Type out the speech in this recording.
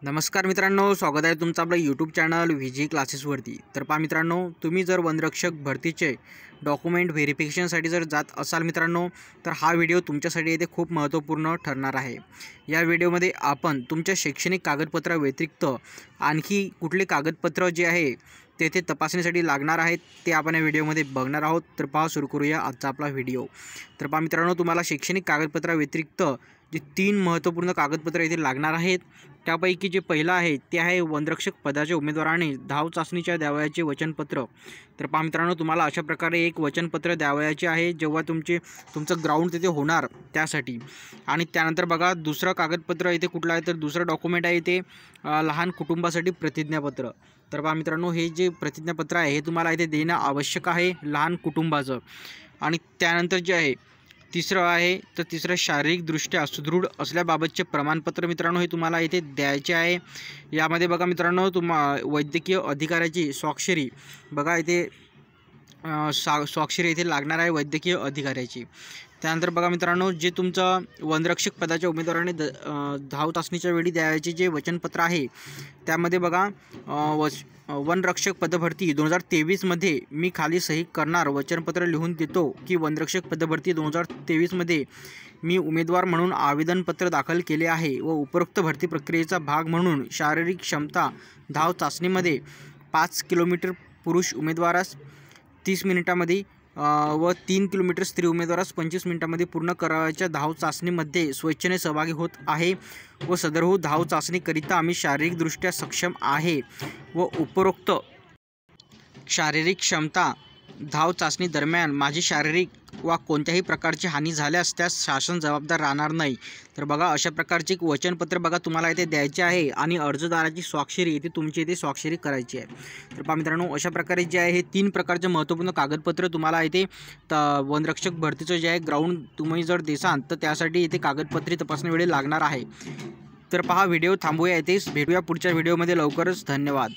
नमस्कार मित्रांनो, स्वागत आहे तुमचं आपलं यूट्यूब चॅनल व्हीजी क्लासेसवरती। तर पहा मित्रांनो, तुम्ही जर वनरक्षक भरतीचे डॉक्युमेंट व्हेरिफिकेशनसाठी जर जात असाल मित्रांनो, तर हा व्हिडिओ तुमच्यासाठी इथे खूप महत्त्वपूर्ण ठरणार आहे। या व्हिडिओमध्ये आपण तुमच्या शैक्षणिक कागदपत्रा व्यतिरिक्त आणखी कुठले कागदपत्र जे आहे तेथे तपासणीसाठी लागणार आहेत ते आपण या व्हिडिओमध्ये बघणार आहोत। तर पहा, सुरू करूया आजचा आपला व्हिडिओ। तर पहा मित्रांनो, तुम्हाला शैक्षणिक कागदपत्रा व्यतिरिक्त जे 3 महत्त्वपूर्ण कागदपत्र इथे लागणार आहेत त्यापैकी जे पहिलं आहे ते आहे वनरक्षक पदाच्या उमेदवाराने धाव चाचणीच्या द्यावयाचे वचनपत्र। तर पहा मित्रांनो, तुम्हाला अशा प्रकारे एक वचनपत्र द्यावयाचे आहे जेव्हा तुमचं ग्राउंड तिथे होणार त्यासाठी। आणि त्यानंतर बघा, दुसरं कागदपत्र इथे कुठलं आहे तर दुसरं डॉक्युमेंट आहे ते लहान कुटुंबासाठी प्रतिज्ञापत्र। तर पहा मित्रांनो, हे जे प्रतिज्ञापत्र आहे हे तुम्हाला इथे देणं आवश्यक आहे लहान कुटुंबाचं। आणि त्यानंतर जे आहे तिसरं आहे तर तिसरं शारीरिकदृष्ट्या सुदृढ असल्याबाबतचे प्रमाणपत्र मित्रांनो हे तुम्हाला इथे द्यायचे आहे। यामध्ये बघा मित्रांनो, वैद्यकीय अधिकाऱ्याची स्वाक्षरी बघा इथे स्वाक्षरी इथे लागणार आहे वैद्यकीय अधिकाऱ्याची। त्यानंतर बघा मित्रांनो, जे तुमचं वनरक्षक पदाच्या उमेदवाराने धाव चाचणीच्या वेळी द्यायचे जे वचनपत्र आहे त्यामध्ये बघा, वनरक्षक पदभरती 2023मध्ये मी खाली सही करणार वचनपत्र लिहून देतो की वनरक्षक पदभरती 2023मध्ये मी उमेदवार म्हणून आवेदनपत्र दाखल केले आहे व उपरोक्त भरती प्रक्रियेचा भाग म्हणून शारीरिक क्षमता धाव चाचणीमध्ये 5 किलोमीटर पुरुष उमेदवारास 30 मिनिटांमध्ये व 3 किलोमीटर स्त्री उमेदवारास 25 मिनिटांमध्ये पूर्ण करावयाच्या धाव चाचणीमध्ये स्वेच्छेने सहभागी होत आहे व सदरहून धाव चाचणीकरिता आम्ही शारीरिकदृष्ट्या सक्षम आहे व उपरोक्त शारीरिक क्षमता धाव चाचणी दरम्यान माझी शारीरिक वा कोणत्याही प्रकारची हानी झाल्यास त्यास शासन जबाबदार राहणार नाही। तर बघा, अशा प्रकारचे एक वचनपत्र बघा तुम्हाला इथे द्यायचे आहे आणि अर्जदाराची स्वाक्षरी इथे तुमची इथे स्वाक्षरी करायची आहे। तर पहा मित्रांनो, अशा प्रकारे जे आहे हे 3 प्रकारचे महत्त्वपूर्ण कागदपत्र तुम्हाला इथे वनरक्षक भरतीचं जे आहे ग्राउंड तुम्ही जर देसाल तर त्यासाठी इथे कागदपत्रे तपासणी वेळी लागणार आहे। तर पहा, व्हिडिओ थांबूया इथेच, भेटूया पुढच्या व्हिडिओमध्ये लवकरच। धन्यवाद।